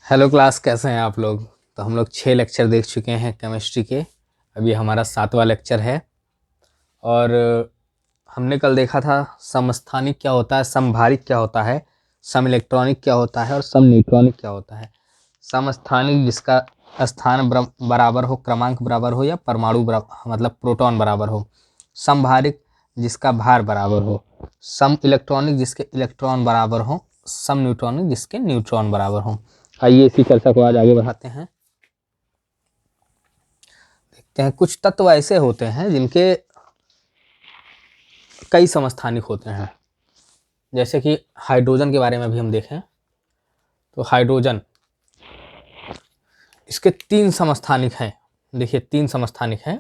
Hello class, कैसे हैं आप लोग। तो हम लोग 6 लेक्चर देख चुके हैं केमिस्ट्री के। अभी हमारा 7वां लेक्चर है। और हमने कल देखा था समस्थानिक क्या होता है, समभारिक क्या होता है, सम इलेक्ट्रॉनिक क्या होता है और सम न्यूट्रॉनिक क्या होता है। समस्थानिक जिसका स्थान बराबर हो, क्रमांक बराबर हो या परमाणु मतलब प्रोटॉन बराबर हो। समभारिक जिसका भार बराबर हो। सम इलेक्ट्रॉनिक जिसके इलेक्ट्रॉन बराबर हो। सम न्यूट्रॉनिक जिसके न्यूट्रॉन बराबर हो। आइए इसी चर्चा को आज आगे बढ़ाते हैं। देखते हैं कुछ तत्व ऐसे होते हैं जिनके कई समस्थानिक होते हैं। जैसे कि हाइड्रोजन के बारे में भी हम देखें तो हाइड्रोजन, इसके 3 समस्थानिक हैं। देखिए 3 समस्थानिक हैं।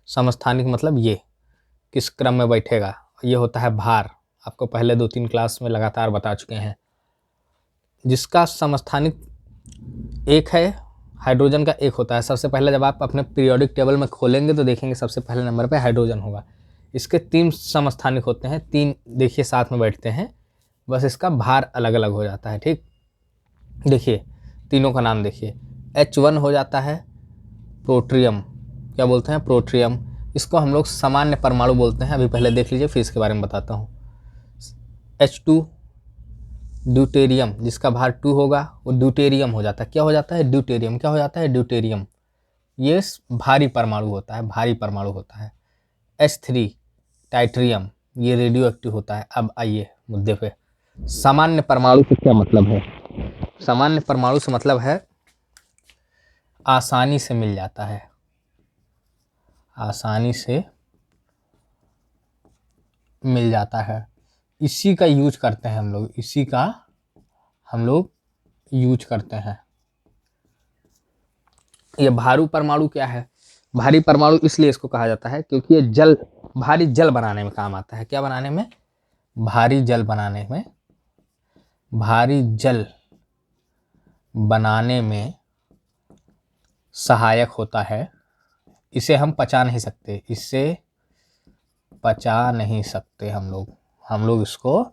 समस्थानिक मतलब ये किस क्रम में बैठेगा, ये होता है भार। आपको पहले 2-3 क्लास में लगातार बता चुके हैं। जिसका समस्थानिक एक है, हाइड्रोजन का एक होता है। सबसे पहले जब आप अपने पीरियोडिक टेबल में खोलेंगे तो देखेंगे सबसे पहले नंबर पे हाइड्रोजन होगा। इसके 3 समस्थानिक होते हैं, 3 देखिए साथ में बैठते हैं, बस इसका भार अलग अलग हो जाता है। ठीक, देखिए तीनों का नाम देखिए। H1 हो जाता है प्रोट्रियम, क्या बोलते हैं, प्रोट्रियम। इसको हम लोग सामान्य परमाणु बोलते हैं। अभी पहले देख लीजिए, फिर इसके बारे में बताता हूँ। H2 ड्यूटेरियम, जिसका भार 2 होगा वो ड्यूटेरियम हो जाता है। क्या हो जाता है, ड्यूटेरियम। क्या हो जाता है, ड्यूटेरियम। ये भारी परमाणु होता है, भारी परमाणु होता है। H3 टाइट्रियम, ये रेडियो एक्टिव होता है। अब आइए मुद्दे पे। सामान्य परमाणु से क्या मतलब है। सामान्य परमाणु से मतलब है आसानी से मिल जाता है, आसानी से मिल जाता है। इसी का यूज करते हैं हम लोग, इसी का हम लोग यूज करते हैं। ये भारू परमाणु क्या है, भारी परमाणु इसलिए इसको कहा जाता है क्योंकि ये जल, भारी जल बनाने में काम आता है। क्या बनाने में, भारी जल बनाने में, भारी जल बनाने में सहायक होता है। इसे हम पचा नहीं सकते, इससे पचा नहीं सकते हम लोग इसको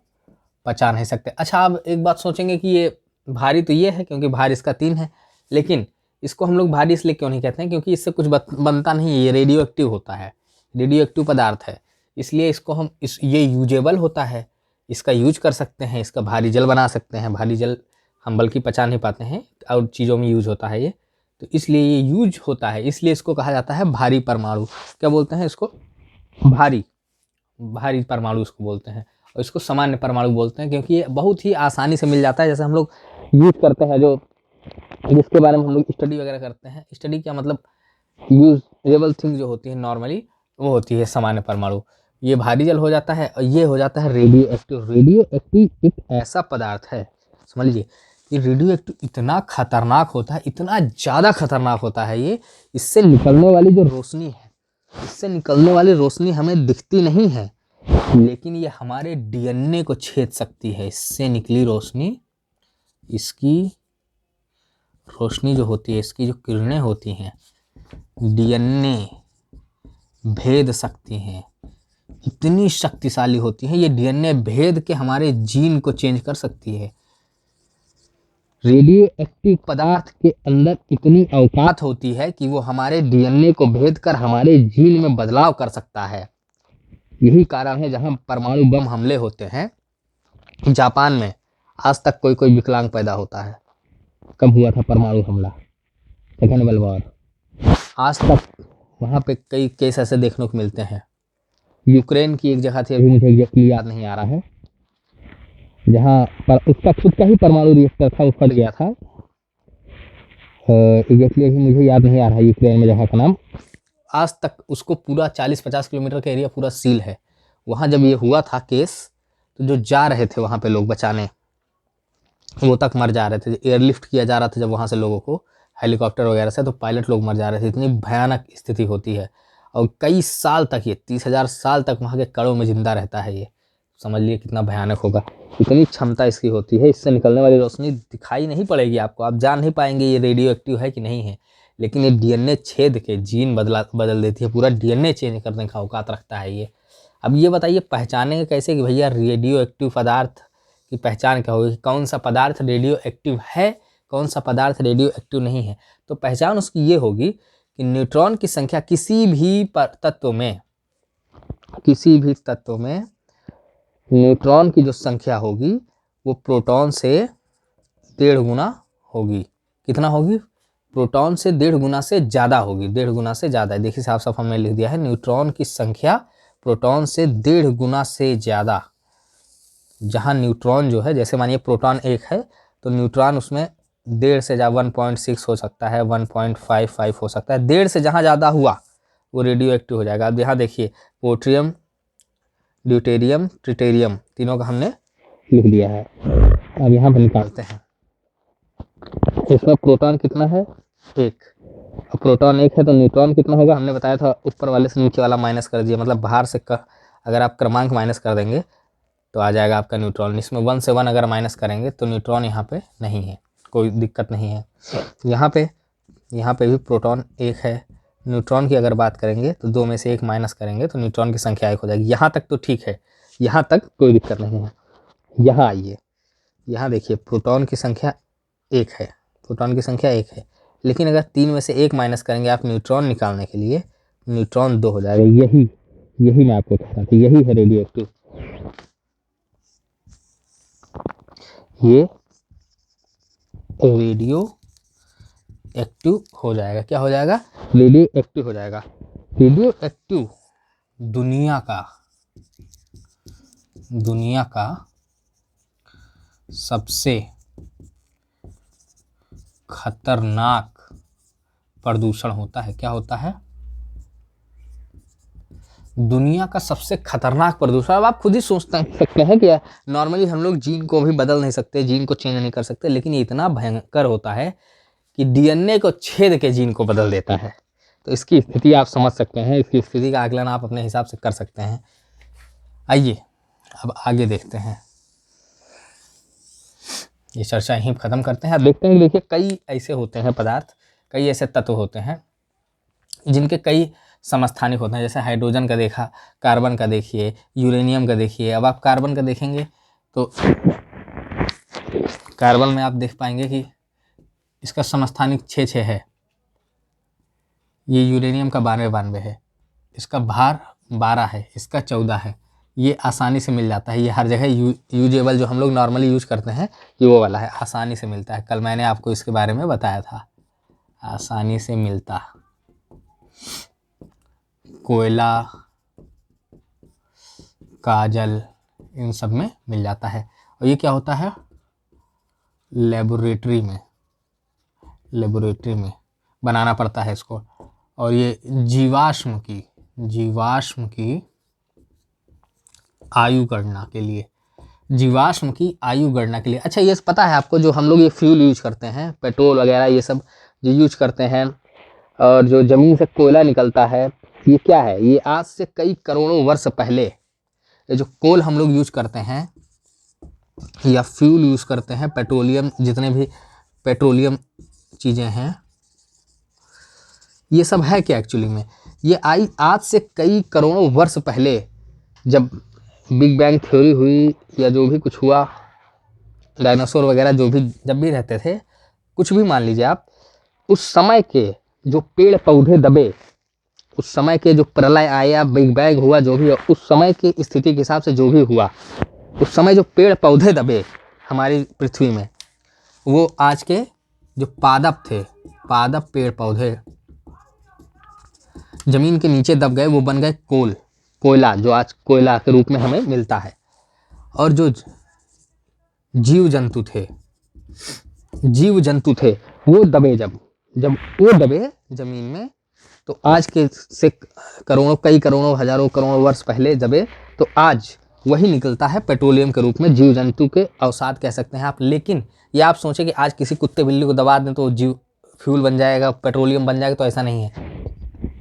पचा नहीं सकते। अच्छा, आप एक बात सोचेंगे कि ये भारी तो ये है क्योंकि भार इसका 3 है, लेकिन इसको हम लोग भारी इसलिए क्यों नहीं कहते हैं, क्योंकि इससे कुछ बनता नहीं है। ये रेडियो एक्टिव होता है, रेडियो एक्टिव पदार्थ है, इसलिए इसको हम ये यूजेबल होता है, इसका यूज कर सकते हैं, इसका भारी जल बना सकते हैं। भारी जल हम बल्कि पचा नहीं पाते हैं, और चीज़ों में यूज होता है ये, तो इसलिए ये यूज होता है, इसलिए इसको कहा जाता है भारी परमाणु। क्या बोलते हैं इसको, भारी, भारी परमाणु इसको बोलते हैं। और इसको सामान्य परमाणु बोलते हैं क्योंकि ये बहुत ही आसानी से मिल जाता है। जैसे हम लोग यूज करते हैं, जो जिसके बारे में हम लोग स्टडी वगैरह करते हैं, स्टडी क्या मतलब यूजेबल थिंग जो होती है नॉर्मली, वो होती है सामान्य परमाणु। ये भारी जल हो जाता है और ये हो जाता है रेडियो एक्टिव। रेडियो एक्टिव एक ऐसा पदार्थ है, समझ लीजिए, ये रेडियो एक्टिव इतना खतरनाक होता है, इतना ज़्यादा खतरनाक होता है ये। इससे निकलने वाली जो रोशनी है, इससे निकलने वाली रोशनी हमें दिखती नहीं है, लेकिन ये हमारे डीएनए को छेद सकती है। इससे निकली रोशनी, इसकी रोशनी जो होती है, इसकी जो किरणें होती हैं, डीएनए भेद सकती हैं। इतनी शक्तिशाली होती है ये, डीएनए भेद के हमारे जीन को चेंज कर सकती है। रेडियो एक्टिव पदार्थ के अंदर इतनी औकात होती है कि वो हमारे डीएनए को भेद कर हमारे जीन में बदलाव कर सकता है। यही कारण है जहां परमाणु बम हमले होते हैं, जापान में आज तक कोई कोई विकलांग पैदा होता है। कब हुआ था परमाणु हमला, सेकेंड वर्ल्ड वॉर, आज तक वहाँ पे कई केस ऐसे देखने को मिलते हैं। यूक्रेन की एक जगह थी, अभी मुझे एग्जैक्टली याद नहीं आ रहा है, जहाँ पर उसका खुद का ही परमाणु रिएक्टर था, वो फट गया था। एग्जैक्टली अभी मुझे याद नहीं आ रहा है यूक्रेन में जगह का नाम। आज तक उसको पूरा 40-50 किलोमीटर का एरिया पूरा सील है। वहाँ जब ये हुआ था केस, तो जो जा रहे थे वहाँ पे लोग बचाने, वो तक मर जा रहे थे। एयरलिफ्ट किया जा रहा था जब वहाँ से लोगों को हेलीकॉप्टर वगैरह से, तो पायलट लोग मर जा रहे थे। इतनी भयानक स्थिति होती है, और कई साल तक ये 30,000 साल तक वहाँ के कड़ों में जिंदा रहता है ये। समझ लिए कितना भयानक होगा। इतनी क्षमता इसकी होती है, इससे निकलने वाली रोशनी दिखाई नहीं पड़ेगी आपको, आप जान नहीं पाएंगे ये रेडियो एक्टिव है कि नहीं है, लेकिन ये डीएनए छेद के जीन बदल देती है, पूरा डीएनए चेंज करने का औकात रखता है ये। अब ये बताइए पहचानेंगे कैसे कि भैया रेडियो एक्टिव पदार्थ की पहचान क्या होगी, कौन सा पदार्थ रेडियो एक्टिव है, कौन सा पदार्थ रेडियो एक्टिव नहीं है? तो पहचान उसकी ये होगी कि न्यूट्रॉन की संख्या किसी भी तत्व में न्यूट्रॉन की जो संख्या होगी वो प्रोटॉन से 1.5 गुना होगी। कितना होगी? प्रोटॉन से 1.5 गुना से ज़्यादा होगी। 1.5 गुना से ज़्यादा है। देखिए साफ साफ हमने लिख दिया है, न्यूट्रॉन की संख्या प्रोटॉन से 1.5 गुना से ज़्यादा। जहाँ न्यूट्रॉन जो है, जैसे मानिए प्रोटॉन 1 है तो न्यूट्रॉन उसमें 1.5 से ज़्यादा 1.6 हो सकता है, 1.55 हो सकता है। 1.5 से जहाँ ज़्यादा हुआ वो रेडियो एक्टिव हो जाएगा। अब यहाँ देखिए पोट्रियम, ड्यूटेरियम, ट्रिटेरियम तीनों का हमने लिख दिया है। अब यहाँ पर निकालते हैं। इसमें प्रोटॉन कितना है? 1। अब प्रोटॉन 1 है तो न्यूट्रॉन कितना होगा? हमने बताया था ऊपर वाले से नीचे वाला माइनस कर दिया, मतलब बाहर से अगर आप क्रमांक माइनस कर देंगे तो आ जाएगा आपका न्यूट्रॉन। इसमें 1 से 1 अगर माइनस करेंगे तो न्यूट्रॉन यहाँ पे नहीं है, कोई दिक्कत नहीं है। यहाँ पे भी प्रोटॉन 1 है। न्यूट्रॉन की अगर बात करेंगे तो 2 में से 1 माइनस करेंगे तो न्यूट्रॉन की संख्या 1 हो जाएगी। यहाँ तक तो ठीक है, यहाँ तक कोई दिक्कत नहीं है। यहाँ आइए, यहाँ देखिए प्रोटॉन की संख्या 1 है, प्रोटॉन की संख्या 1 है, लेकिन अगर 3 में से 1 माइनस करेंगे आप न्यूट्रॉन निकालने के लिए, न्यूट्रॉन 2 हो जाएगा। यही मैं आपको कह रहा था, यही है रेडियो एक्टिव। ये रेडियो एक्टिव हो जाएगा। क्या हो जाएगा? रेडियो एक्टिव हो जाएगा। रेडियो एक्टिव दुनिया का सबसे खतरनाक प्रदूषण होता है। क्या होता है? दुनिया का सबसे खतरनाक प्रदूषण। अब आप खुद ही सोच सकते हैं कि नॉर्मली हम लोग जीन को भी बदल नहीं सकते, जीन को चेंज नहीं कर सकते, लेकिन ये इतना भयंकर होता है कि डीएनए को छेद के जीन को बदल देता है। तो इसकी स्थिति आप समझ सकते हैं, इसकी स्थिति का आकलन आप अपने हिसाब से कर सकते हैं। आइए अब आगे देखते हैं, ये चर्चा यहीं ख़त्म करते हैं। अब देखते हैं, देखिए कई ऐसे होते हैं पदार्थ, कई ऐसे तत्व होते हैं जिनके कई समस्थानिक होते हैं। जैसे हाइड्रोजन का देखा, कार्बन का देखिए, यूरेनियम का देखिए। अब आप कार्बन का देखेंगे तो कार्बन में आप देख पाएंगे कि इसका समस्थानिक 6 है। ये यूरेनियम का 92 है, इसका भार 12 है, इसका 14 है। ये आसानी से मिल जाता है, ये हर जगह यूजेबल जो हम लोग नॉर्मली यूज करते हैं ये वो वाला है, आसानी से मिलता है। कल मैंने आपको इसके बारे में बताया था, आसानी से मिलता। कोयला, काजल, इन सब में मिल जाता है। और ये क्या होता है? लेबोरेटरी में बनाना पड़ता है इसको। और ये जीवाश्म की आयु गणना के लिए, अच्छा ये पता है आपको, जो हम लोग ये फ्यूल यूज करते हैं, पेट्रोल वगैरह ये सब जो यूज करते हैं, और जो ज़मीन से कोयला निकलता है, ये क्या है? ये आज से कई करोड़ों वर्ष पहले ये जो कोल हम लोग यूज करते हैं या फ्यूल यूज करते हैं, पेट्रोलियम, जितने भी पेट्रोलियम चीज़ें हैं, ये सब है क्या एक्चुअली में? ये आज से कई करोड़ों वर्ष पहले जब बिग बैंग थ्योरी हुई या जो भी कुछ हुआ, डायनासोर वगैरह जो भी जब भी रहते थे, कुछ भी मान लीजिए आप, उस समय के जो पेड़ पौधे दबे, उस समय के जो प्रलय आया, बिग बैंग हुआ, जो भी उस समय की स्थिति के हिसाब से जो भी हुआ, उस समय जो पेड़ पौधे दबे हमारी पृथ्वी में, वो आज के जो पादप थे, पादप पेड़ पौधे जमीन के नीचे दब गए, वो बन गए कोयला, जो आज कोयला के रूप में हमें मिलता है। और जो जीव जंतु थे वो दबे, जब वो दबे जमीन में, तो आज के से कई करोड़ों हजारों करोड़ों वर्ष पहले दबे, तो आज वही निकलता है पेट्रोलियम के रूप में। जीव जंतु के अवसाद कह सकते हैं आप। लेकिन ये आप सोचें कि आज किसी कुत्ते बिल्ली को दबा दें तो जीव फ्यूल बन जाएगा, पेट्रोलियम बन जाएगा, तो ऐसा नहीं है।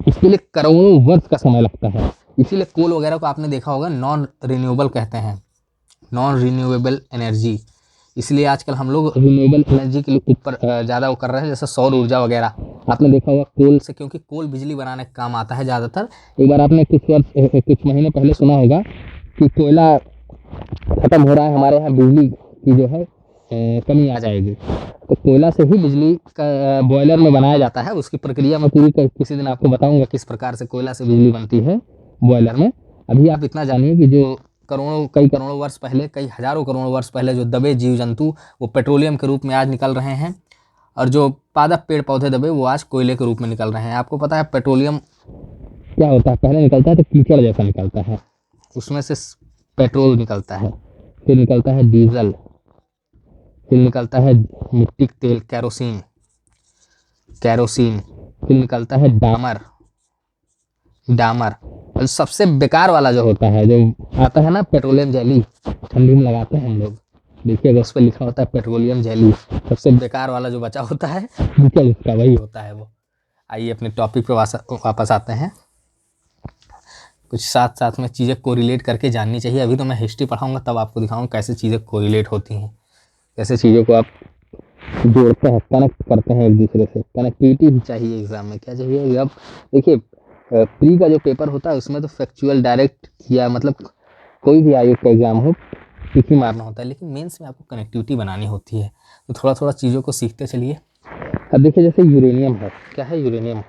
इसके लिए करोड़ों वर्ष का समय लगता है। इसीलिए कोल वगैरह को आपने देखा होगा नॉन रिन्यूएबल कहते हैं, नॉन रिन्यूएबल एनर्जी। इसलिए आजकल हम लोग रिन्यूएबल एनर्जी के ऊपर ज़्यादा वो कर रहे हैं, जैसे सौर ऊर्जा वगैरह। आपने देखा होगा कोल से, क्योंकि कोल बिजली बनाने का काम आता है ज़्यादातर। एक बार आपने कुछ महीने पहले सुना होगा कि कोयला ख़त्म हो रहा है हमारे यहाँ, बिजली की जो है कमी आ जाएगी। तो कोयला से ही बिजली का बॉयलर में बनाया जाता है। उसकी प्रक्रिया मैं पूरी किसी दिन आपको बताऊंगा किस प्रकार से कोयला से बिजली बनती है बॉयलर में। अभी आप इतना जानिए कि जो कई करोड़ों वर्ष पहले, कई हजारों करोड़ों वर्ष पहले जो दबे जीव जंतु वो पेट्रोलियम के रूप में आज निकल रहे हैं, और जो पादप पेड़ पौधे दबे वो आज कोयले के रूप में निकल रहे हैं। आपको पता है पेट्रोलियम क्या होता है? पहले निकलता है तो कीचड़ जैसा निकलता है, उसमें से पेट्रोल निकलता है, फिर निकलता है डीजल, फिर निकलता है मिट्टी तेल कैरोसिन, फिर निकलता है डामर, और सबसे बेकार वाला जो होता है, जो आता है ना पेट्रोलियम जेली, ठंडी में लगाते हैं हम लोग, देखिएगा उस पर लिखा होता है पेट्रोलियम जेली। सबसे बेकार वाला जो बचा होता है निकल उसका वही होता है वो। आइए अपने टॉपिक पे वापस आते हैं। कुछ साथ साथ में चीज़ें कोरिलेट करके जाननी चाहिए। अभी तो मैं हिस्ट्री पढ़ाऊंगा, तब आपको दिखाऊंगा कैसे चीज़ें कोरिलेट होती हैं, कैसे चीज़ों को आप जोड़ते हैं, कनेक्ट करते हैं एक दूसरे से। कनेक्टिविटी भी चाहिए एग्जाम में। क्या चाहिए? अब देखिए प्री का जो पेपर होता है उसमें तो फैक्चुअल डायरेक्ट या मतलब कोई भी आयोग का एग्जाम हो टिक ही मारना होता है, लेकिन मेंस में आपको कनेक्टिविटी बनानी होती है। तो थोड़ा थोड़ा चीज़ों को सीखते चलिए। अब देखिए जैसे यूरेनियम है, क्या है यूरेनियम?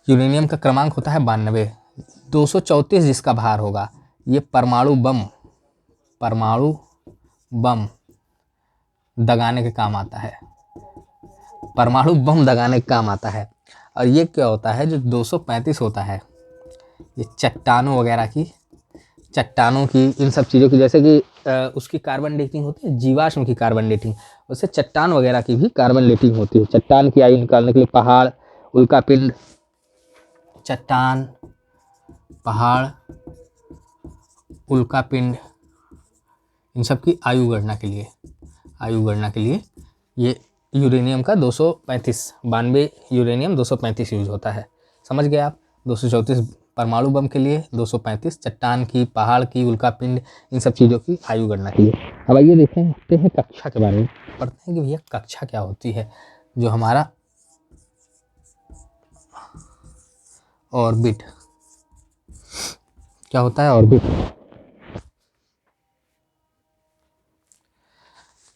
यूरेनियम का क्रमांक होता है 92, 234 जिसका भार होगा। ये परमाणु बम दगाने के काम आता है, परमाणु बम दगाने के काम आता है। और ये क्या होता है जो 235 होता है, ये चट्टानों की इन सब चीज़ों की, जैसे कि उसकी कार्बन डेटिंग होती है, जीवाश्म की कार्बन डेटिंग, उससे चट्टान वगैरह की भी कार्बन डेटिंग होती है। चट्टान की आयु निकालने के लिए पहाड़, उल्कापिंड, चट्टान, पहाड़, उल्कापिंड, इन सब की आयु गणना के लिए ये यूरेनियम का 235, 92 यूरेनियम 235 यूज होता है। समझ गए आप? 234 परमाणु बम के लिए, 235 चट्टान की, पहाड़ की, उल्कापिंड, इन सब चीज़ों की आयु गणना के लिए। अब आइए देखते हैं कक्षा के बारे में, पढ़ते हैं कि भैया कक्षा क्या होती है। जो हमारा ऑर्बिट, क्या होता है ऑर्बिट?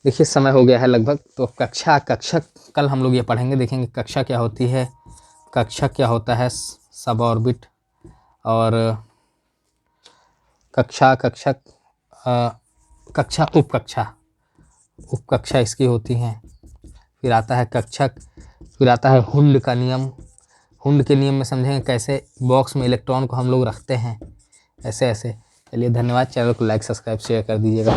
देखिए समय हो गया है लगभग, तो कक्षा कल हम लोग ये पढ़ेंगे, देखेंगे कक्षा क्या होती है, कक्षा क्या होता है, सब ऑर्बिट, और कक्षा उपकक्षा इसकी होती हैं। फिर आता है कक्षक, फिर आता है हुंड का नियम। हुंड के नियम में समझेंगे कैसे बॉक्स में इलेक्ट्रॉन को हम लोग रखते हैं, ऐसे। चलिए धन्यवाद। चैनल को लाइक, सब्सक्राइब, शेयर कर दीजिएगा।